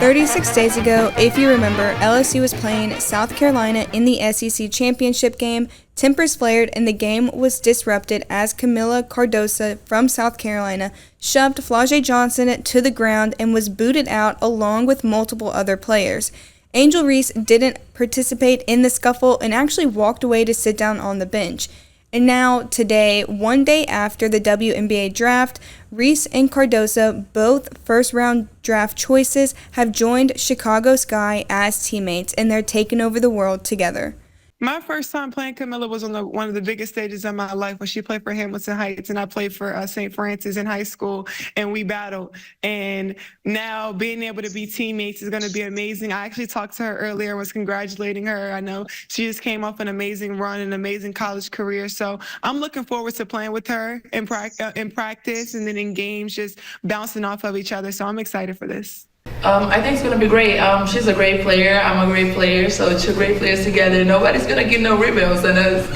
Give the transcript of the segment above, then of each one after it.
36 days ago, if you remember, LSU was playing South Carolina in the SEC championship game. Tempers flared and the game was disrupted as Kamilla Cardoso from South Carolina shoved Flau'jae Johnson to the ground and was booted out along with multiple other players. Angel Reese didn't participate in the scuffle and actually walked away to sit down on the bench. And now, today, one day after the WNBA draft, Reese and Cardoso, both first-round draft choices, have joined Chicago Sky as teammates, and they're taking over the world together. My first time playing Kamilla was on one of the biggest stages of my life when she played for Hamilton Heights, and I played for St. Francis in high school, and we battled. And now being able to be teammates is going to be amazing. I actually talked to her earlier and was congratulating her. I know she just came off an amazing run, an amazing college career. So I'm looking forward to playing with her in practice and then in games, just bouncing off of each other. So I'm excited for this. I think it's going to be great. She's a great player. I'm a great player. So two great players together. Nobody's going to get no rebounds on us.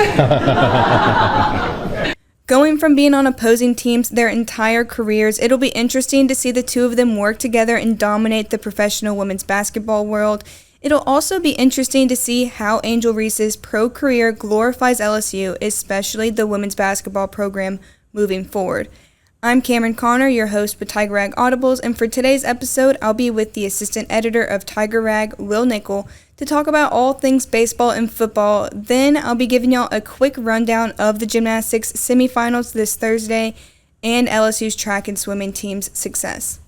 Going from being on opposing teams their entire careers, it'll be interesting to see the two of them work together and dominate the professional women's basketball world. It'll also be interesting to see how Angel Reese's pro career glorifies LSU, especially the women's basketball program, moving forward. I'm Camryn Conner, your host with Tiger Rag Audibles, and for today's episode, I'll be with the assistant editor of Tiger Rag, Will Nickel, to talk about all things baseball and football. Then I'll be giving y'all a quick rundown of the gymnastics semifinals this Thursday and LSU's track and swimming team's success.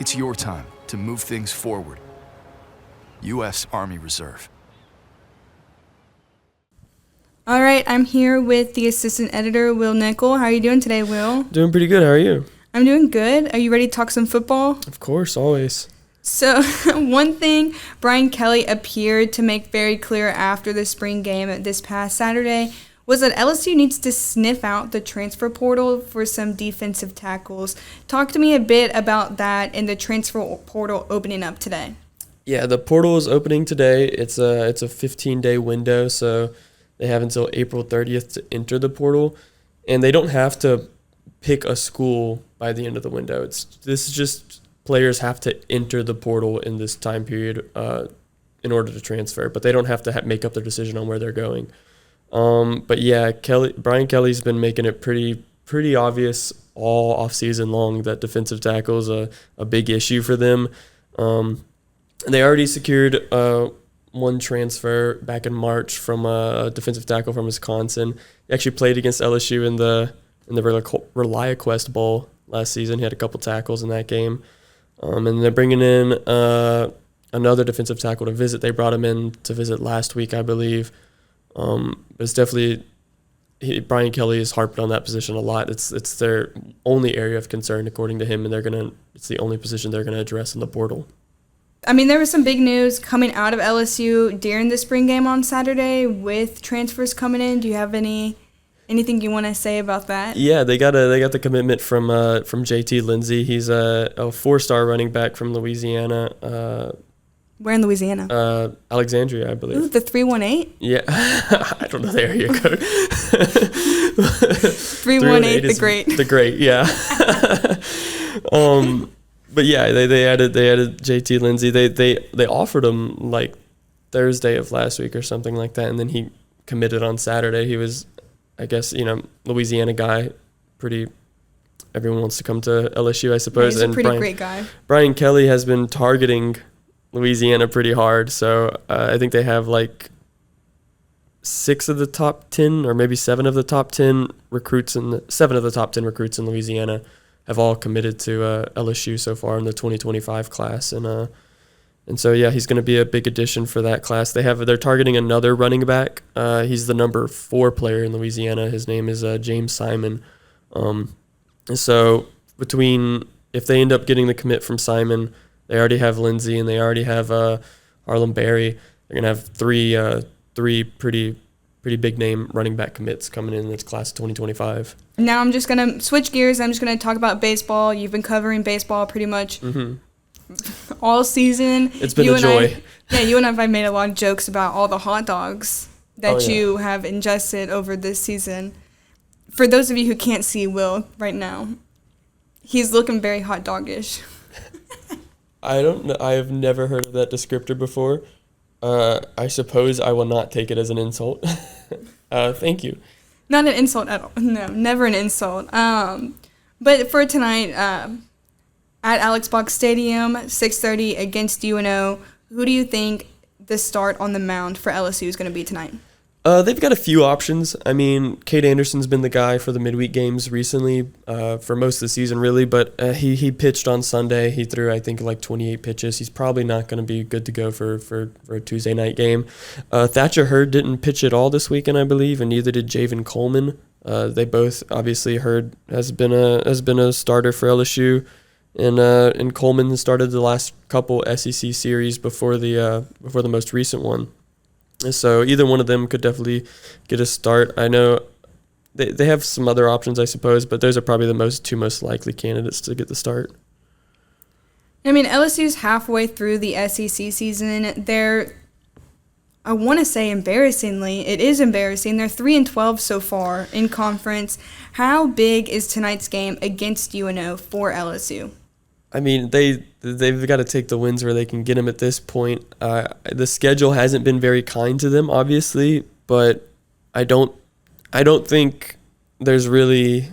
It's your time to move things forward. U.S. Army Reserve. All right, I'm here with the assistant editor, Will Nickel. How are you doing today, Will? Doing pretty good. How are you? I'm doing good. Are you ready to talk some football? Of course, always. So, one thing Brian Kelly appeared to make very clear after the spring game this past Saturday was that LSU needs to sniff out the transfer portal for some defensive tackles. Talk to me a bit about that and the transfer portal opening up today. Yeah, the portal is opening today. It's a 15-day window, so they have until April 30th to enter the portal, and they don't have to pick a school by the end of the window. This is just players have to enter the portal in this time period in order to transfer, but they don't have to make up their decision on where they're going. But yeah, Brian Kelly's been making it pretty obvious all offseason long that defensive tackle is a big issue for them. And they already secured one transfer back in March from a defensive tackle from Wisconsin. He actually played against LSU in the ReliaQuest Bowl last season. He had a couple tackles in that game. And they're bringing in another defensive tackle to visit. They brought him in to visit last week, I believe. But it's definitely Brian Kelly has harped on that position a lot. It's their only area of concern according to him, and it's the only position they're gonna address in the portal. I mean, there was some big news coming out of LSU during the spring game on Saturday with transfers coming in. Do you have anything you want to say about that? Yeah, they got the commitment from JT Lindsey. He's a 4-star running back from Louisiana. Where in Louisiana? Alexandria, I believe. Ooh, the 318? Yeah. I don't know the area code. 318, the Great. The Great, yeah. But yeah, they added JT Lindsey. They offered him like Thursday of last week or something like that, and then he committed on Saturday. He was, I guess, Louisiana guy. Everyone wants to come to LSU, I suppose. Yeah, he's a pretty great guy. Brian Kelly has been targeting Louisiana pretty hard, so I think they have like 6 of the top 10 or maybe 7 of the top 10 recruits and 7 of the top 10 recruits in Louisiana have all committed to LSU so far in the 2025 class, and so yeah, he's going to be a big addition for that class. They're targeting another running back. He's the number 4 player in Louisiana. His name is James Simon. So if they end up getting the commit from Simon, they already have Lindsey and they already have Harlem Berry. They're gonna have three pretty pretty big name running back commits coming in this class of 2025. Now I'm just going to switch gears. I'm just going to talk about baseball. You've been covering baseball pretty much all season. It's been a joy. You and I have made a lot of jokes about all the hot dogs that you have ingested over this season. For those of you who can't see Will right now, he's looking very hot doggish. I don't know. I have never heard of that descriptor before. I suppose I will not take it as an insult. Thank you. Not an insult at all. No, never an insult. But for tonight, at Alex Box Stadium, 6:30 against UNO, who do you think the start on the mound for LSU is going to be tonight? They've got a few options. I mean, Cade Anderson's been the guy for the midweek games recently, for most of the season, really. But he pitched on Sunday. He threw, I think, like 28 pitches. He's probably not going to be good to go for a Tuesday night game. Thatcher Hurd didn't pitch at all this weekend, I believe, and neither did Javen Coleman. They both, obviously, Hurd has been a starter for LSU, and Coleman started the last couple SEC series before the most recent one. So either one of them could definitely get a start. I know they have some other options, I suppose, but those are probably the two most likely candidates to get the start. I mean, LSU's halfway through the SEC season. I want to say embarrassingly, it is embarrassing. They're 3-12 so far in conference. How big is tonight's game against UNO for LSU? I mean, they've got to take the wins where they can get them at this point. The schedule hasn't been very kind to them, obviously, but I don't think there's really,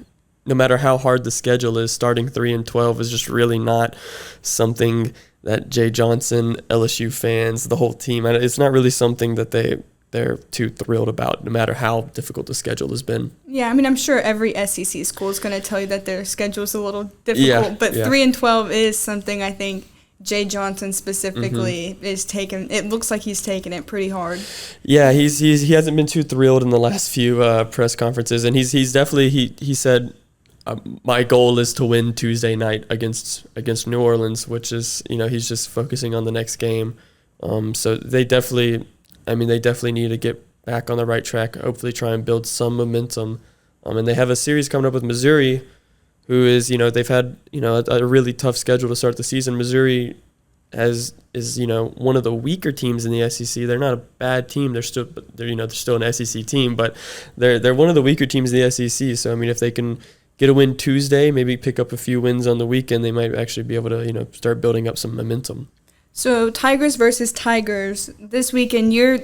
no matter how hard the schedule is, starting 3-12 is just really not something that Jay Johnson, LSU fans, the whole team, it's not really something that they're too thrilled about, no matter how difficult the schedule has been. Yeah, I mean, I'm sure every SEC school is going to tell you that their schedule is a little difficult, but 3-12 is something I think Jay Johnson specifically is taking. It looks like he's taking it pretty hard. Yeah, he hasn't been too thrilled in the last few press conferences, and he's definitely he said, my goal is to win Tuesday night against New Orleans, which is, he's just focusing on the next game. So they definitely need to get back on the right track, hopefully try and build some momentum. And they have a series coming up with Missouri, who is, they've had, a really tough schedule to start the season. Missouri is one of the weaker teams in the SEC. They're not a bad team. They're still an SEC team, but they're one of the weaker teams in the SEC. So, I mean, if they can get a win Tuesday, maybe pick up a few wins on the weekend, they might actually be able to, start building up some momentum. So Tigers versus Tigers this weekend. You're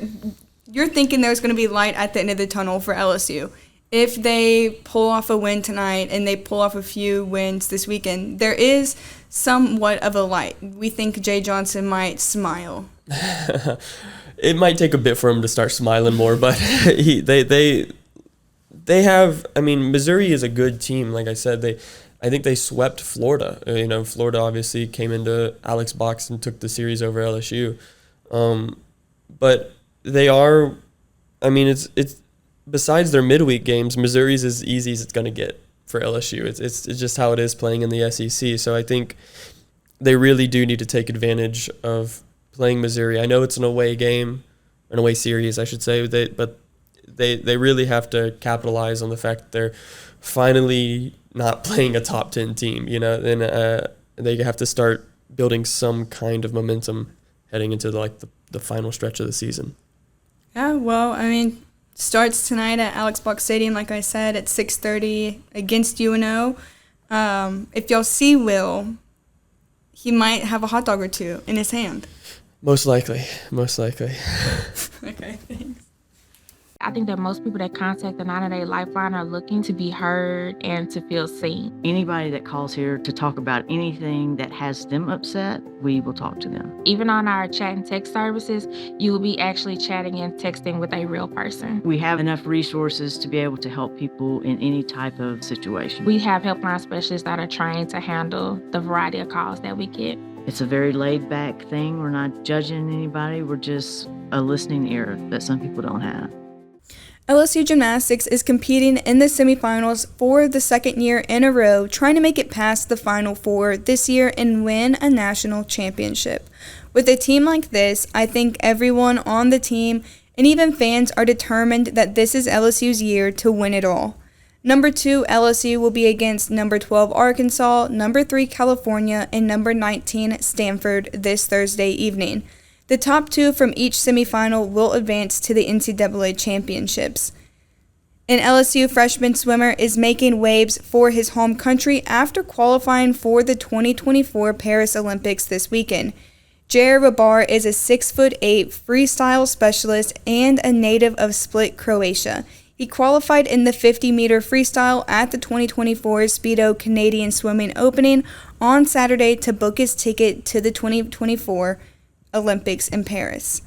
thinking there's going to be light at the end of the tunnel for LSU. If they pull off a win tonight and they pull off a few wins this weekend, there is somewhat of a light. We think Jay Johnson might smile. It might take a bit for him to start smiling more, but they have. I mean, Missouri is a good team. Like I said, I think they swept Florida. Florida obviously came into Alex Box and took the series over LSU. But they are, I mean, it's besides their midweek games, Missouri's as easy as it's going to get for LSU. It's just how it is playing in the SEC. So I think they really do need to take advantage of playing Missouri. I know it's an away game, an away series, I should say, but they really have to capitalize on the fact that they're finally not playing a top 10 team, and they have to start building some kind of momentum heading into the final stretch of the season. Yeah, well, I mean, starts tonight at Alex Box Stadium, like I said, at 6:30 against UNO. If y'all see Will, he might have a hot dog or two in his hand. Most likely. Okay, thanks. I think that most people that contact the 90-Day Lifeline are looking to be heard and to feel seen. Anybody that calls here to talk about anything that has them upset, we will talk to them. Even on our chat and text services, you will be actually chatting and texting with a real person. We have enough resources to be able to help people in any type of situation. We have helpline specialists that are trained to handle the variety of calls that we get. It's a very laid-back thing. We're not judging anybody. We're just a listening ear that some people don't have. LSU Gymnastics is competing in the semifinals for the second year in a row, trying to make it past the Final Four this year and win a national championship. With a team like this, I think everyone on the team and even fans are determined that this is LSU's year to win it all. Number 2, LSU will be against number 12, Arkansas, number 3, California, and number 19, Stanford this Thursday evening. The top 2 from each semifinal will advance to the NCAA championships. An LSU freshman swimmer is making waves for his home country after qualifying for the 2024 Paris Olympics this weekend. Jair Rabar is a 6'8" freestyle specialist and a native of Split, Croatia. He qualified in the 50-meter freestyle at the 2024 Speedo Canadian Swimming Opening on Saturday to book his ticket to the 2024 Olympics in Paris.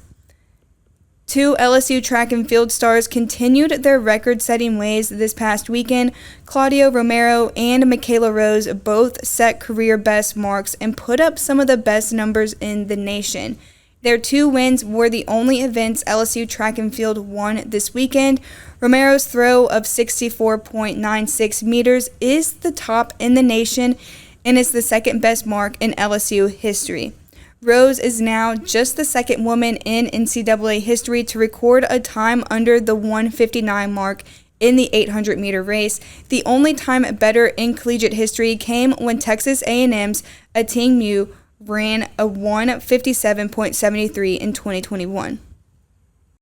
2 LSU track and field stars continued their record-setting ways this past weekend. Claudio Romero and Michaela Rose both set career best marks and put up some of the best numbers in the nation. Their 2 wins were the only events LSU track and field won this weekend. Romero's throw of 64.96 meters is the top in the nation and is the second best mark in LSU history. Rose is now just the second woman in NCAA history to record a time under the 1:59 mark in the 800-meter race. The only time better in collegiate history came when Texas A&M's Ating Mu ran a 1:57.73 in 2021.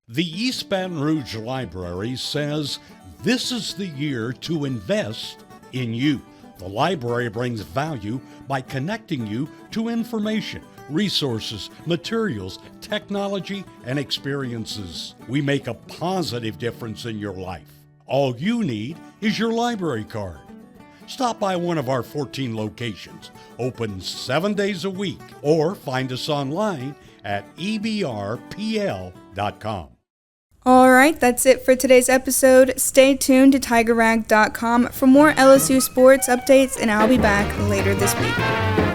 The East Baton Rouge Library says this is the year to invest in you. The library brings value by connecting you to information, resources, materials, technology, and experiences. We make a positive difference in your life. All you need is your library card. Stop by one of our 14 locations, open 7 days a week, or find us online at ebrpl.com. All right, that's it for today's episode. Stay tuned to TigerRag.com for more LSU sports updates, and I'll be back later this week.